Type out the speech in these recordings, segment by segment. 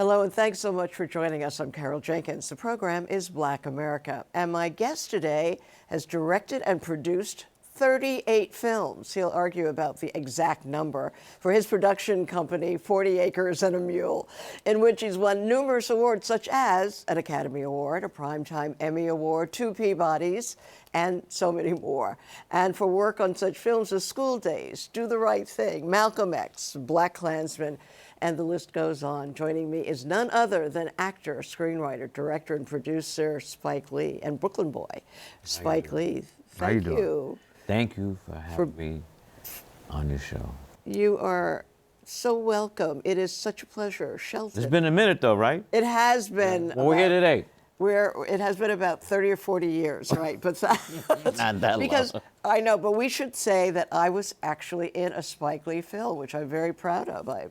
Hello, and thanks so much for joining us. I'm Carol Jenkins. The program is Black America, and my guest today has directed and produced 38 films. He'll argue about the exact number for his production company, 40 Acres and a Mule, in which he's won numerous awards, such as an Academy Award, a Primetime Emmy Award, 2 Peabodys, and so many more. And for work on such films as School Days, Do the Right Thing, Malcolm X, Black Klansman, and the list goes on. Joining me is none other than actor, screenwriter, director, and producer Spike Lee, and Brooklyn boy, Spike Lee. Thank you. Thank you for having me on your show. You are so welcome. It is such a pleasure. Shelton. It's been a minute though, right? It has been. Well, we're here today. It has been about 30 or 40 years, right? But Not that because long. I know, but we should say that I was actually in a Spike Lee film, which I'm very proud of. I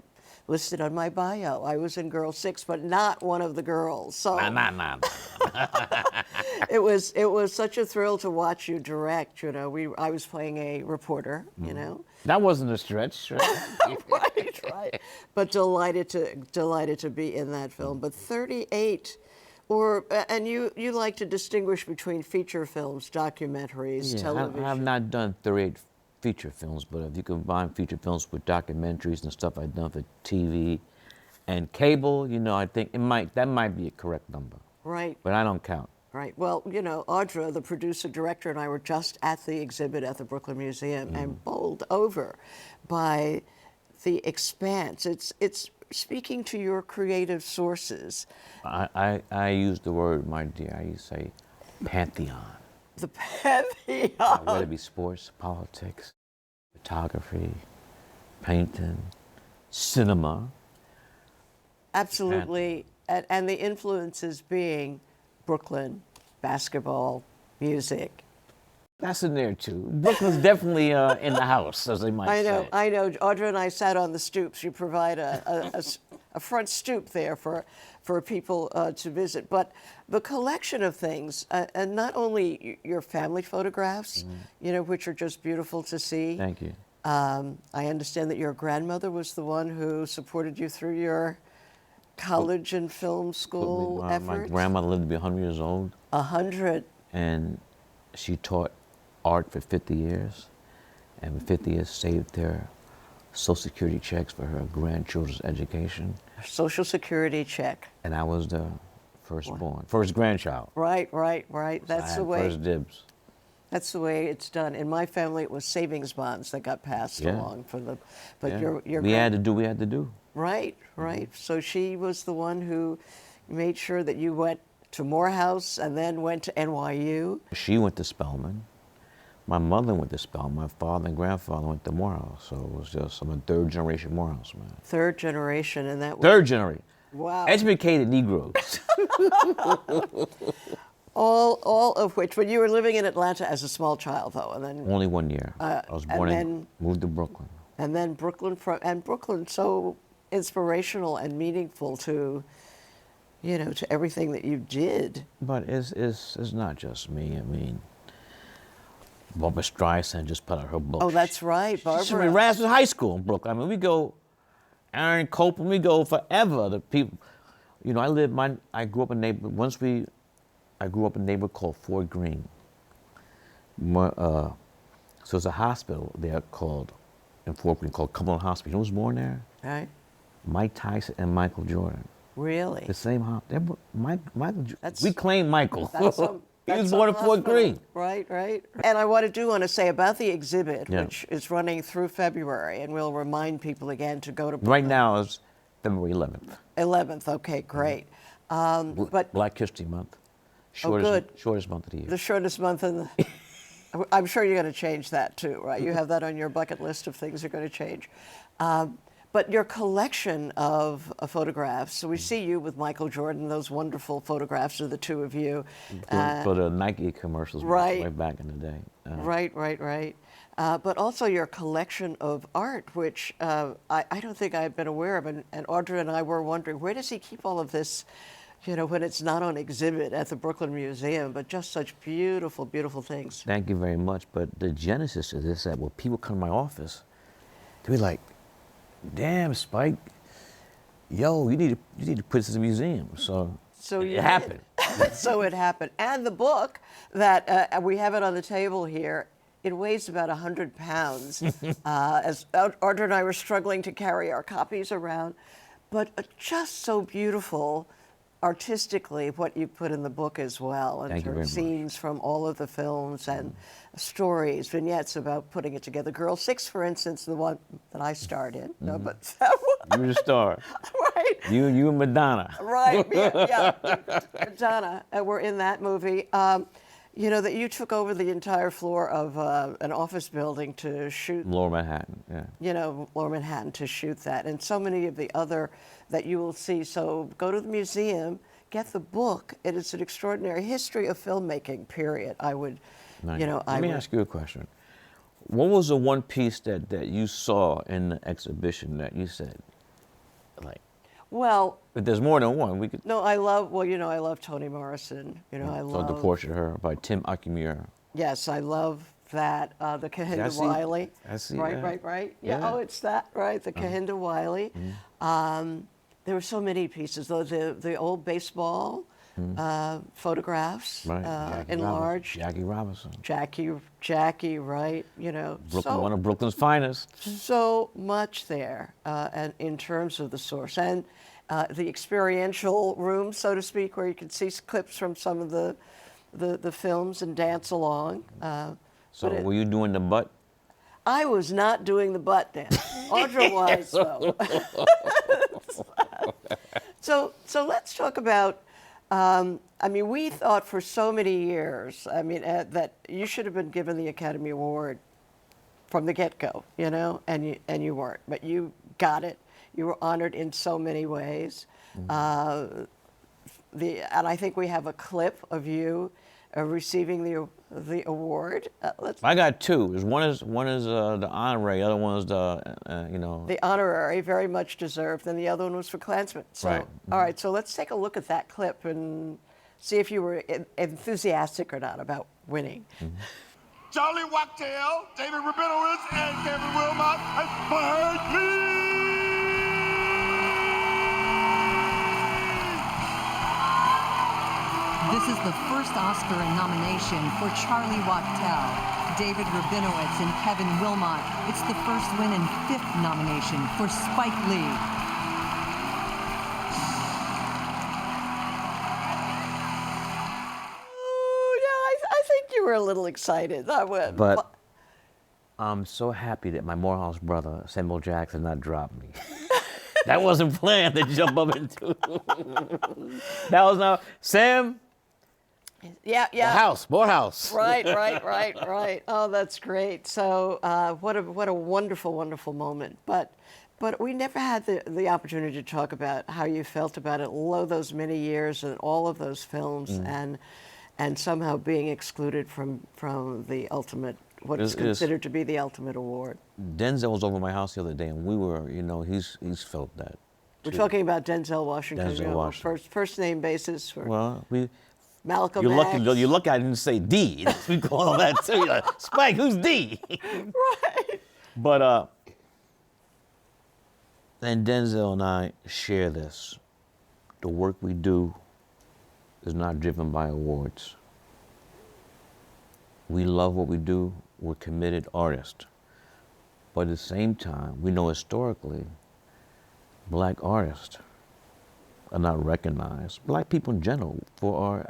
listed on my bio. I was in Girl 6, but not one of the girls. So Nah. it was such a thrill to watch you direct. You know, I was playing a reporter. You know, That wasn't a stretch, right? right. But delighted to be in that film. But 38. And you like to distinguish between feature films, documentaries, television. I have not done 38 feature films, but if you combine feature films with documentaries and stuff I've done for TV and cable, you know, I think that might be a correct number. Right. But I don't count. Right. Well, you know, Audra, the producer director, and I were just at the exhibit at the Brooklyn Museum and bowled over by the expanse. It's speaking to your creative sources. I use the word, my dear, I used to say pantheon. The pantheon. Whether it be sports, politics, photography, painting, cinema. Absolutely. And the influences being Brooklyn, basketball, music. That's in there too. Brooklyn's definitely in the house, as they might say. I know. Audra and I sat on the stoops. You provide a front stoop there for people to visit. But the collection of things, and not only your family photographs, you know, which are just beautiful to see. Thank you. I understand that your grandmother was the one who supported you through your college and film school efforts. My grandmother lived to be 100 years old. 100. And she taught art for 50 years. And for 50 years saved their Social Security checks for her grandchildren's education. Social Security check. And I was the firstborn, first grandchild. Right. That's I the had way. first dibs. That's the way it's done. In my family, it was savings bonds that got passed along for the. But your we had to do. We had to do. Right. So she was the one who made sure that you went to Morehouse and then went to NYU. She went to Spelman. My mother went to Spelman. My father and grandfather went to Morehouse. So it was just, I'm a third generation Morehouse man. Third generation, and that was. Third generation. Wow. Educated Negroes. All of which, when you were living in Atlanta as a small child, though, and then. Only 1 year. I was born moved to Brooklyn. And then Brooklyn, so inspirational and meaningful to, you know, to everything that you did. But it's not just me. I mean, Barbara Streisand just put out her book. Oh, that's right, Barbara. She's from Erasmus High School in Brooklyn. I mean, we go, Aaron Copland, we go forever. The people, you know, I grew up in a neighborhood. I grew up in a neighborhood called Fort Greene. So there's a hospital there in Fort Greene called Cumberland Hospital. You know who's born there? Right. Mike Tyson and Michael Jordan. Really? The same hospital. Michael. We claim Michael. He was born in Fort Greene. Right. And I want to say about the exhibit, which is running through February, and we'll remind people again to go to. Right now is February 11th. 11th. Okay, great. But Black History Month. Shortest month of the year. The shortest month in the. I'm sure you're going to change that too, right? You have that on your bucket list of things you're going to change. But your collection of photographs, so we see you with Michael Jordan, those wonderful photographs of the two of you. For the Nike commercials way back in the day. Right. But also your collection of art, which I don't think I had been aware of. And Audra and I were wondering, where does he keep all of this, you know, when it's not on exhibit at the Brooklyn Museum, but just such beautiful, beautiful things. Thank you very much. But the genesis of this is that when people come to my office, they'll be like, damn, Spike, yo, you need to put this in a museum. So, it happened. So it happened. And the book that we have it on the table here, it weighs about 100 pounds. As Audra and I were struggling to carry our copies around, but just so beautiful artistically what you put in the book as well, in Thank you terms of very much. scenes from all of the films and stories, vignettes about putting it together. Girl 6, for instance, the one that I starred in. No, but that one, You were the star. right. You and Madonna. Right, yeah. Madonna, we're in that movie. You know, that you took over the entire floor of an office building to shoot, Lower Manhattan, yeah. you know, Lower Manhattan to shoot that. And so many of the other that you will see. So go to the museum, get the book. It is an extraordinary history of filmmaking, period. I would, Nice. you know, Let me ask you a question. What was the one piece that you saw in the exhibition that you said, like, well, if there's more than one, we could. no, I love, well, you know, I love Toni Morrison. You know, I So love. the portrait of her by Tim Akumura. Yes, I love that. The Cahinda see- Wiley. I see Right, that. right, right. Yeah. Yeah. Oh, it's that, right? The Cahinda Wiley. There were so many pieces. The old baseball photographs, Right. Jackie enlarged. Jackie Robinson. Jackie, right? You know, Brooklyn, one of Brooklyn's finest. so much there, and in terms of the source and the experiential room, so to speak, where you can see clips from some of the films and dance along. So but were you doing the butt? I was not doing the butt dance. Audra was, though. So let's talk about. I mean, we thought for so many years, I mean, that you should have been given the Academy Award from the get-go, you know, and you weren't, but you got it. You were honored in so many ways. And I think we have a clip of you receiving the award. I got two. One is the honorary, the other one is the you know. The honorary, very much deserved, and the other one was for Klansmen. So, Right. all right, so let's take a look at that clip and see if you were enthusiastic or not about winning. Charlie Wachtell, David Rabinowitz, and Kevin Wilmot inspired me. This is the first Oscar nomination for Charlie Wachtell, David Rabinowitz, and Kevin Wilmot. It's the first win and 5th nomination for Spike Lee. Oh, yeah, I think you were a little excited. But I'm so happy that my Morehouse brother, Samuel Jackson, not dropped me. That wasn't planned to jump up into. That was not Sam. yeah. The house, Morehouse. Right. Oh, that's great. So what a wonderful, wonderful moment. But we never had the opportunity to talk about how you felt about it, all those many years and all of those films, and somehow being excluded from the ultimate, what is considered to be the ultimate award. Denzel was over my house the other day, and we were, you know, he's felt that. We're too. talking about Denzel Washington. Denzel you know, Washington. First name basis for Well, Malcolm you're X. lucky. You're lucky I didn't say D. We call him that too. You're like, Spike, who's D? Right. But and Denzel and I share this. The work we do is not driven by awards. We love what we do. We're committed artists. But at the same time, we know historically, black artists are not recognized. Black people in general for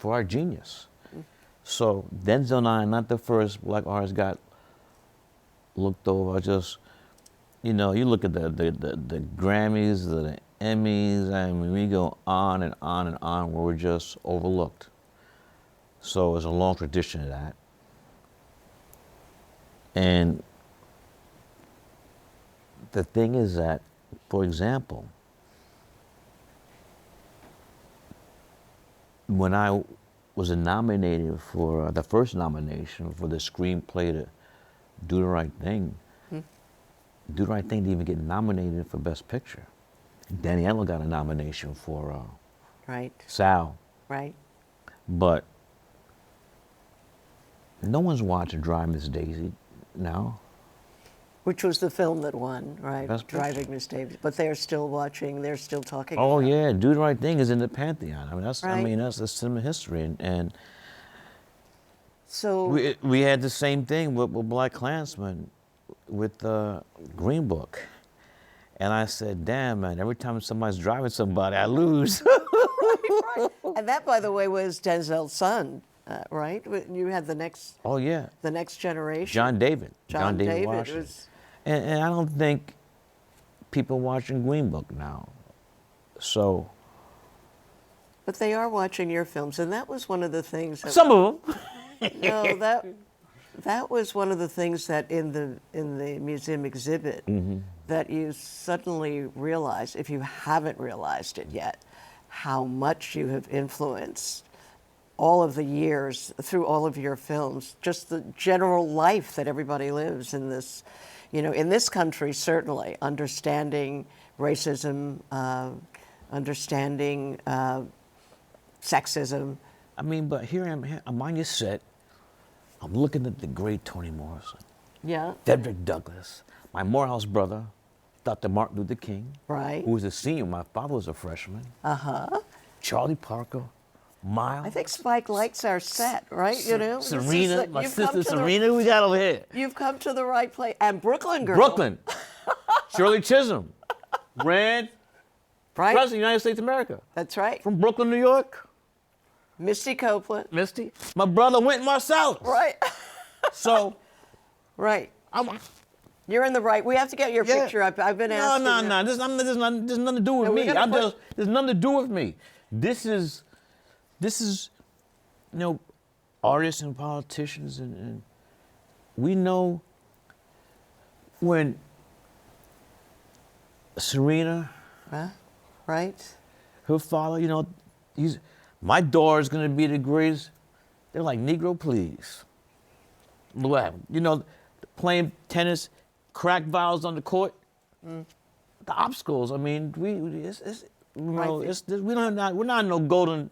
our genius. So Denzel and I are not the first black artists got looked over. Just, you know, you look at the Grammys, the Emmys, and we go on and on and on where we're just overlooked. So there's a long tradition of that. And the thing is that, for example, when I was nominated for the first nomination for the screenplay to Do the Right Thing, Do the Right Thing didn't even get nominated for Best Picture. Danny Ellen got a nomination for Right. Sal, Right. but no one's watching Dry Miss Daisy now. Which was the film that won, right? Best Picture. Driving Miss Davis. But they're still watching. They're still talking. Oh about it. yeah, Do the Right Thing is in the pantheon. I mean, that's Right. that's cinema history, and So we had the same thing with Black Klansman, with Green Book, and I said, damn man, every time somebody's driving somebody, I lose. right. And that, by the way, was Denzel's son, right? You had the next Oh yeah, generation. John David. John David Washington. was. And I don't think people watching Green Book now. So But they are watching your films, and that was one of the things. That, some of them. No, that was one of the things that in the museum exhibit that you suddenly realize, if you haven't realized it yet, how much you have influenced all of the years through all of your films, just the general life that everybody lives in this, in this country, certainly, understanding racism, understanding sexism. I mean, but here I'm on your set. I'm looking at the great Toni Morrison, Yeah, Frederick Douglass, my Morehouse brother, Dr. Martin Luther King, right. who was a senior. My father was a freshman. Uh-huh. Charlie Parker, Miles. I think Spike likes our set, right? This is Serena, the- my you've come sister to the- Serena, we got over here. You've come to the right place. And Brooklyn Girl. Brooklyn, Shirley Chisholm, ran Right? President of the United States of America. That's right. From Brooklyn, New York. Misty Copeland. Misty. My brother Wynton Marsalis. Right. So, Right. I'm. You're in the right. We have to get your Yeah. picture. I've been No, asking. no. There's nothing to do with No, we're me. gonna put- There's nothing to do with me. This is, artists and politicians, and we know when Serena, Huh? Right. her father, my daughter's gonna be the greatest. They're like, Negro, please. What? Playing tennis, crack vials on the court. The obstacles. I mean, we're not no golden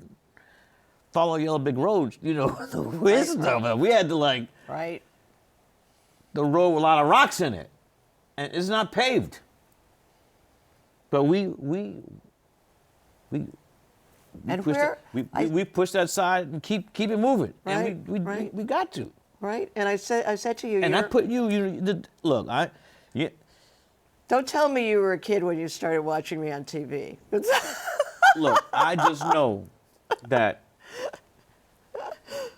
follow yellow brick road. The wisdom. We had to Right. the road with a lot of rocks in it, and it's not paved. But we And push where- we push that side and keep it moving, Right, and right. we got to. Right. And I said to you, And I you're- put look, don't tell me you were a kid when you started watching me on TV. look, I just know that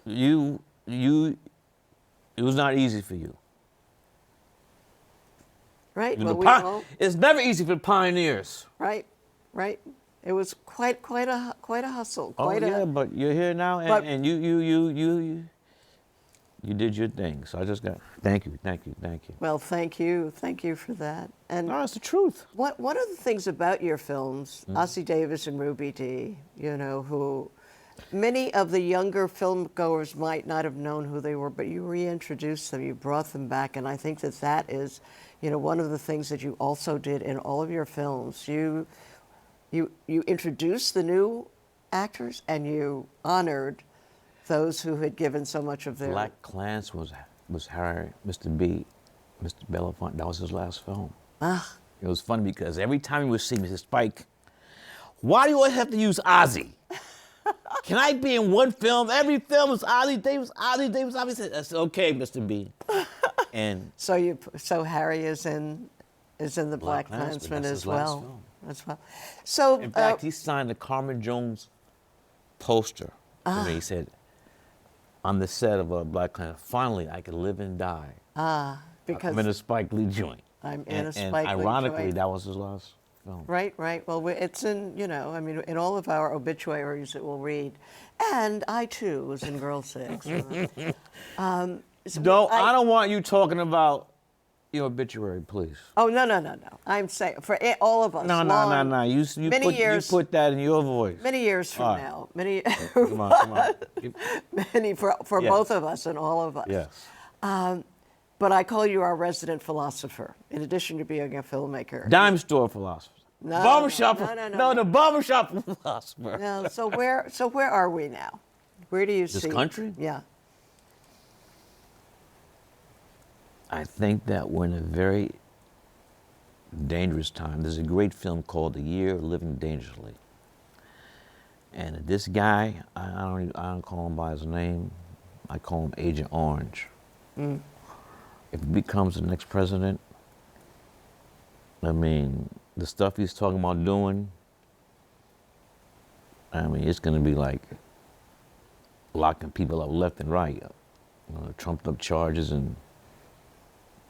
it was not easy for you. Right. The Well, we pi- all, it's never easy for pioneers. right. Right. It was quite a hustle. Quite Oh yeah, but you're here now, But- and you did your thing. So I just got thank you. Well, thank you for that. And No, it's the truth. one of the things about your films, Ossie Davis and Ruby Dee, who many of the younger film goers might not have known who they were, but you reintroduced them, you brought them back, and I think that is, one of the things that you also did in all of your films. You introduced the new actors and you honored those who had given so much of their. Black Clans was Harry, Mr. Belafonte. That was his last film. It was funny because every time he would see Mrs. Spike, why do you always have to use Ozzy? Can I be in one film? Every film is Ossie Davis. I said, that's okay, Mr. B. And So Harry is in the Black Klansman, Klansman that's as his last well. film. As well. So in fact, he signed the Carmen Jones poster for me. He said, on the set of a Black Klansman, finally I could live and die. because I'm in a Spike Lee joint. I'm in a Spike And Lee ironically, joint. that was his last film. Right. Well, it's in, in all of our obituaries that we'll read. And I, too, was in Girl 6. I don't want you talking about your obituary, please. Oh, no. I'm saying, for all of us. No. You put that in your voice. Many years from All right. now. Many, Come on. many for Yes. both of us and all of us. Yes. But I call you our resident philosopher, in addition to being a filmmaker. Dime store philosopher. No, Barbershop. no. The barbershop philosopher. No, so where are we now? Where do you see? This country? Yeah. I think that we're in a very dangerous time. There's a great film called The Year of Living Dangerously. And this guy, I don't call him by his name, I call him Agent Orange. If he becomes the next president, I mean, the stuff he's talking about doing, I mean, it's gonna be like locking people up left and right, trumped up charges, and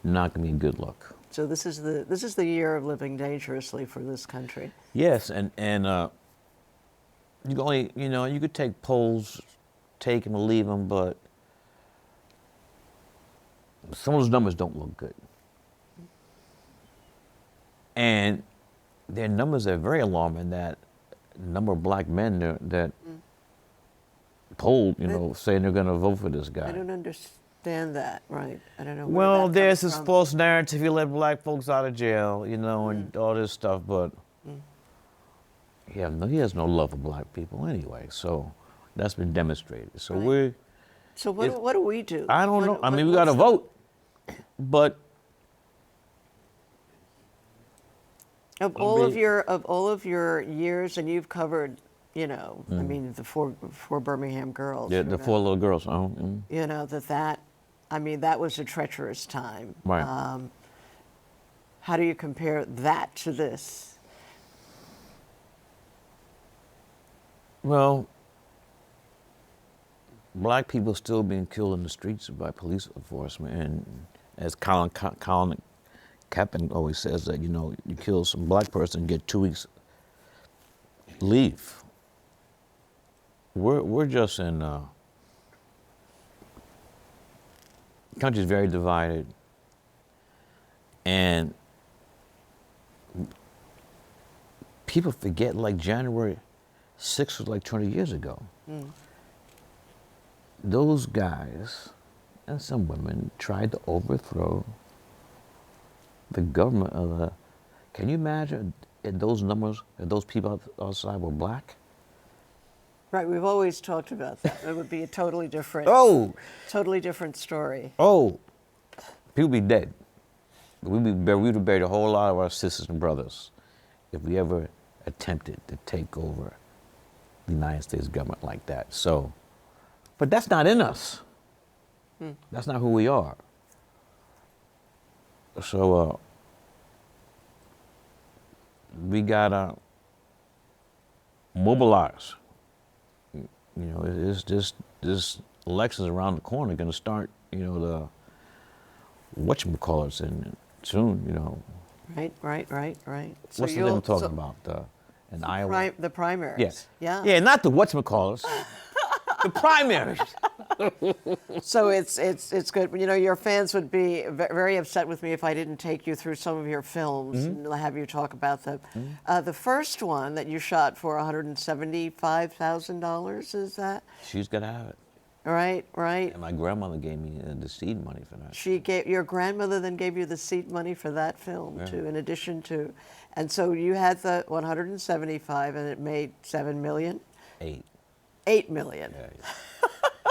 not gonna be a good look. So this is the year of living dangerously for this country. Yes, and you can only, you could take polls, take them or leave them, but some of those numbers don't look good. And their numbers are very alarming. That number of black men that polled, saying they're going to vote for this guy. I don't understand that, right? I don't know. Well, there's this false narrative. You let black folks out of jail, and all this stuff, but he has no love for black people anyway. So that's been demonstrated. So right. So what do we do? I don't know. I mean, we got to vote, but of all of your years, and you've covered, I mean, the four Birmingham girls. Yeah, the four little girls. That was a treacherous time. Right. How do you compare that to this? Well, black people still being killed in the streets by police enforcement, and as Colin Kaepernick always says that, you kill some black person, get 2 weeks leave. We're just in, the country's very divided, and people forget like January 6th was like 20 years ago. Those guys and some women tried to overthrow the government of the. Can you imagine if those numbers, if those people outside were black? Right, we've always talked about that. It would be a totally different, totally different story. Oh, people be dead. We would have buried a whole lot of our sisters and brothers if we ever attempted to take over the United States government like that. So, but that's not in us. That's not who we are. So we gotta mobilize. It's just this election's around the corner. Going to start. The whatchamacallits in soon. Right. So What's the thing I'm talking about? In Iowa. The primaries. Yes. Yeah. Yeah, not the whatchamacallits. The primaries. So it's good. Your fans would be very upset with me if I didn't take you through some of your films and have you talk about them. The first one that you shot for $175,000, is that? She's got to have it. Right. And my grandmother gave me the seed money for that. Your grandmother then gave you the seed money for that film too, in addition to, and so you had the 175, and it made $7 million. $8 million. Yeah.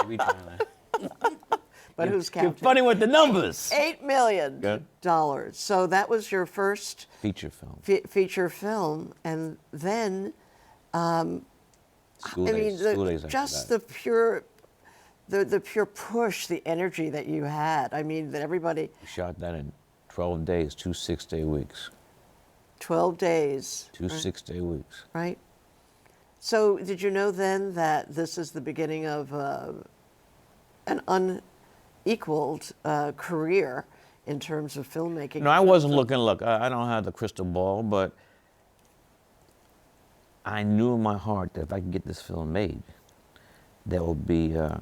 Every time. But who's counting? You're funny with the numbers. $8 million. So that was your first feature film. Feature film, and then, School days just the pure push, the energy that you had. I mean, that everybody. We shot that in 12 days, 2 6-day weeks. 12 days. 2 6-day weeks. Right. So did you know then that this is the beginning of an unequaled career in terms of filmmaking? No, I wasn't looking. Look, I don't have the crystal ball, but I knew in my heart that if I could get this film made, there will be, the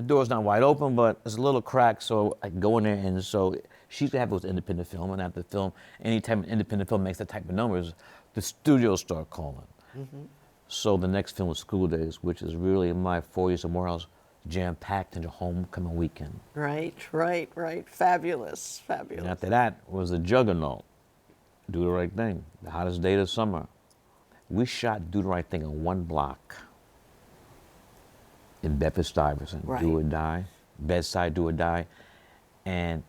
door's not wide open, but it's a little crack, so I can go in there. And so she used to have those independent film, and after the film, any time an independent film makes that type of numbers, the studios start calling. So the next film was School Days, which is really my 4 years of Morehouse jam-packed into homecoming weekend. Right. Fabulous. And after that was the Juggernaut, Do the Right Thing, the hottest day of the summer. We shot Do the Right Thing on one block in Bedford-Stuyvesant, Right. Do or Die, Bedside, Do or Die. And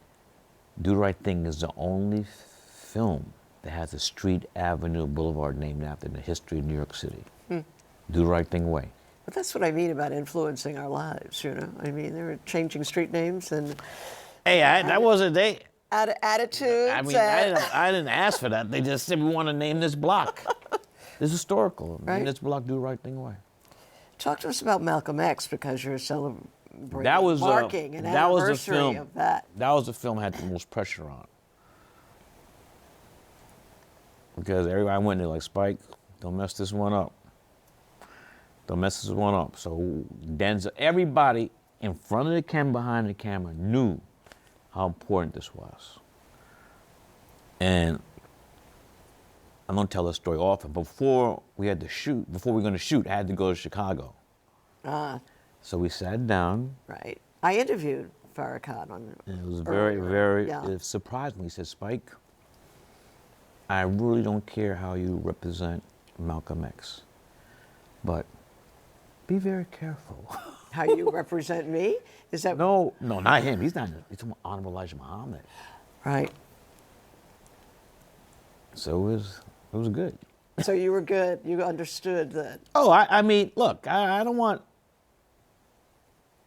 Do the Right Thing is the only film that has a street, avenue, boulevard named after in the history of New York City. Do the Right Thing Way. But that's what I mean about influencing our lives, you know? I mean, they were changing street names and Hey, that wasn't they. attitudes. I mean, I didn't ask for that. They just said we want to name this block. This is historical. Right. Name this block Do the Right Thing Way. Talk to us about Malcolm X, because you're celebrating, That was marking an that was the anniversary film. of that. That was the film that had the most pressure on it. Because everybody went there like, Spike, don't mess this one up. Don't mess this one up. So Denzel, everybody in front of the camera, behind the camera, knew how important this was. And I'm gonna tell this story often. Before we were gonna shoot, I had to go to Chicago. So we sat down. Right. I interviewed Farrakhan on And it was earlier. it surprised me. He said, Spike, I really don't care how you represent Malcolm X, but be very careful. How you represent me? Is that No, not him. He's not. He's Honorable Elijah Muhammad. right? So it was good. So you were good. You understood that. Oh, I mean, look, I don't want.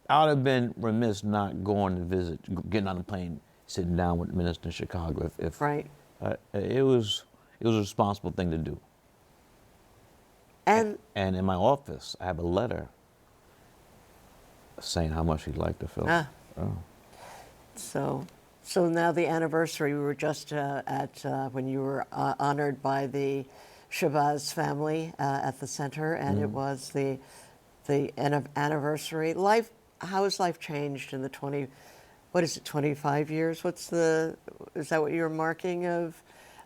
I would have been remiss not going to visit, getting on a plane, sitting down with the minister in Chicago. If Right. It was a responsible thing to do. And And in my office, I have a letter saying how much he liked the film. so now the anniversary, we were just at when you were honored by the Shabazz family at the center, and it was the anniversary. How has life changed in the 25 years? Is that what you're marking of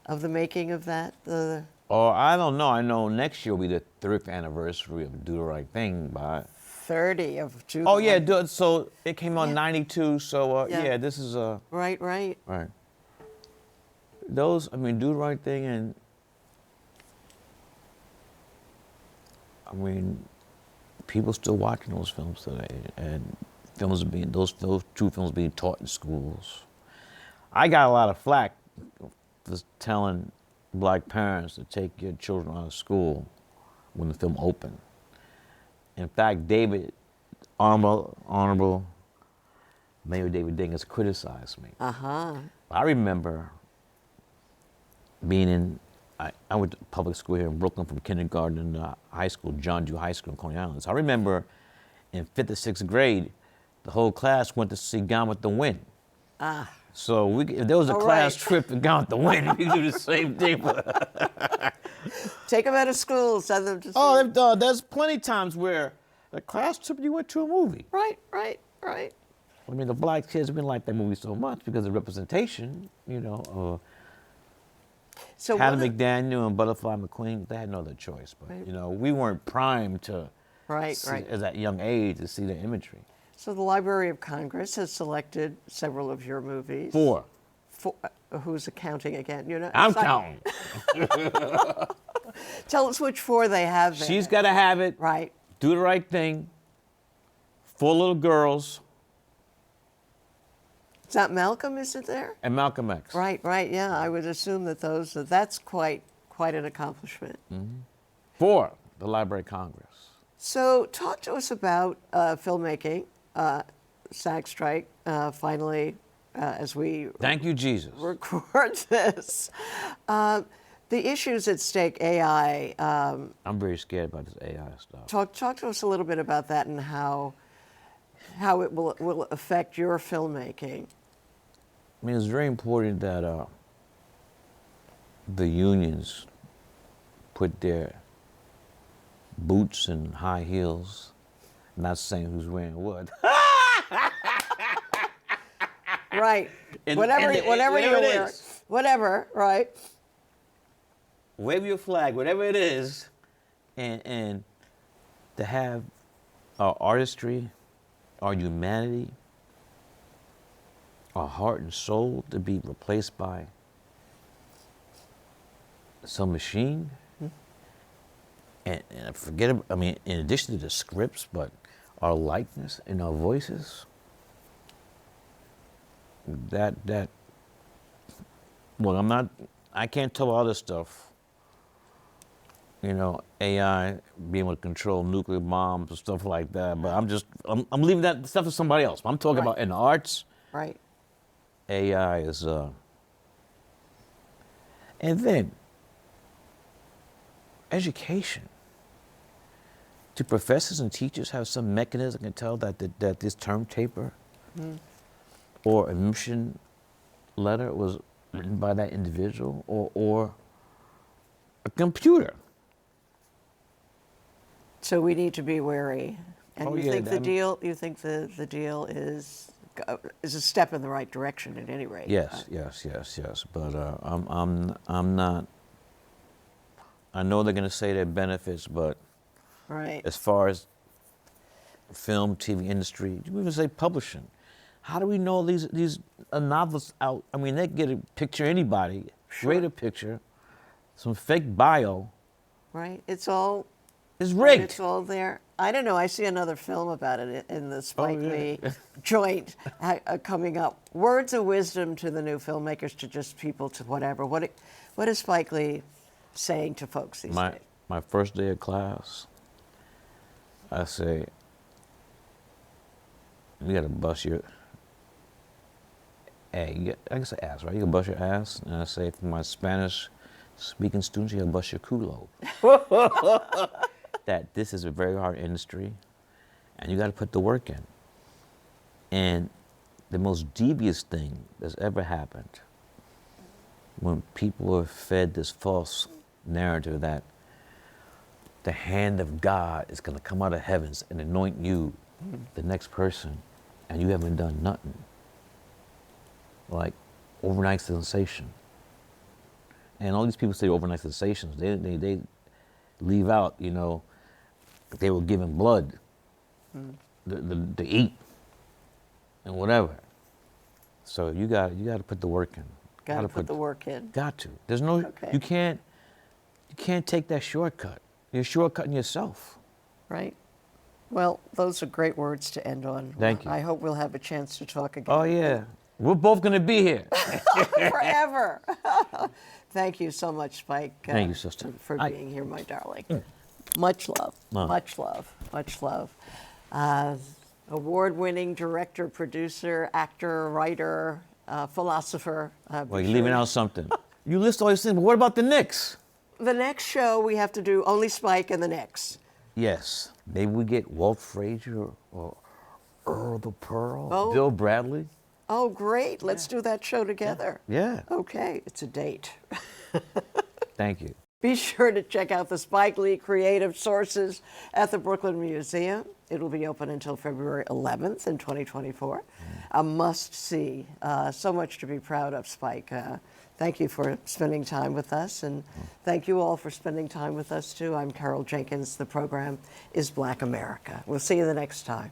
the making of that? Oh, I don't know. I know next year will be the 30th anniversary of Do the Right Thing by. 30 of June. Oh yeah, so it came out in '92. So Yeah. yeah, this is Right. right. Those, I mean, Do the Right Thing, and I mean, people still watching those films today, and those true films being taught in schools. I got a lot of flack for telling black parents to take your children out of school when the film opened. In fact, Honorable Mayor David Dingus criticized me. I remember being I went to public school here in Brooklyn from kindergarten to high school, John Dew High School in Coney Island. So I remember in 5th or 6th grade, the whole class went to see Gone with the Wind. So if there was a class trip to Gone with the Wind, we do the same thing. Take them out of school, send them to There's plenty of times where the class trip you went to a movie. Right. I mean, the black kids didn't like that movie so much because of representation, you know. So Hattie McDaniel and Butterfly McQueen, they had no other choice. But, Right. you know, we weren't primed to, Right. at that young age, to see the imagery. So the Library of Congress has selected several of your movies. 4. Who's counting again? You know, I'm it's like- counting. Tell us which 4 they have there. She's got to have it. Right. Do the Right Thing. 4 Little Girls. Is that Malcolm? Is it there? And Malcolm X. Right. Yeah, I would assume that's quite an accomplishment. 4, the Library of Congress. So talk to us about filmmaking. SAG strike finally, as we Thank you, Jesus. record this. The issues at stake, AI. I'm very scared about this AI stuff. Talk to us a little bit about that and how it will affect your filmmaking. I mean, it's very important that the unions put their boots and high heels, not saying who's wearing what. Right. And- whatever and you whatever it wear. is. Whatever, right. Wave your flag, whatever it is, and to have our artistry, our humanity, our heart and soul to be replaced by some machine. And I mean, in addition to the scripts, but our likeness and our voices. that. Well, I can't tell all this stuff. You know, AI being able to control nuclear bombs and stuff like that. But I'm leaving that stuff to somebody else. I'm talking about in the arts. Right. AI is, and then education. Do professors and teachers have some mechanism that can tell that this term paper or admission letter was written by that individual or a computer? So we need to be wary. And Oh, you yeah, think the I'm- deal? You think the deal is a step in the right direction at any rate? Yes. But I'm not. I know they're going to say their benefits, but Right. as far as film, TV industry, you even say publishing. How do we know these novels out? I mean, they get a picture of anybody, create a picture, some fake bio. Right. It's all. It's rigged. It's all there. I don't know. I see another film about it in the Spike yeah. Lee joint coming up. Words of wisdom to the new filmmakers, to just people, to whatever. What is Spike Lee saying to folks these days? My first day of class, I say, you got to bust your. I guess ass, right? You can bust your ass, and I say for my Spanish-speaking students, you got to bust your culo. That this is a very hard industry, and you got to put the work in. And the most devious thing that's ever happened, when people are fed this false narrative that the hand of God is going to come out of heavens and anoint you, the next person, and you haven't done nothing. Like overnight sensation. And all these people say overnight sensations. They leave out, you know, they were given blood to eat and whatever. So you got to put the work in. Got to put the work in. Got to. There's no. Okay. You can't take that shortcut. You're shortcutting yourself. Right. Well, those are great words to end on. Thank you. I hope we'll have a chance to talk again. Oh yeah, we're both gonna be here. Forever. Thank you so much, Spike. Thank you, sister. For I- being here, my darling. Much love. Oh. Much love. Much love. Award-winning director, producer, actor, writer, philosopher. Well, you're leaving out something. You list all these things, but what about the Knicks? The next show we have to do only Spike and the Knicks. Yes, maybe we get Walt Frazier or Earl the Pearl, Oh. Bill Bradley. Oh, great. Let's do that show together. Yeah. Okay, it's a date. Thank you. Be sure to check out the Spike Lee Creative Sources at the Brooklyn Museum. It'll be open until February 11th in 2024. A must-see. So much to be proud of, Spike. Thank you for spending time with us, and thank you all for spending time with us, too. I'm Carol Jenkins. The program is Black America. We'll see you the next time.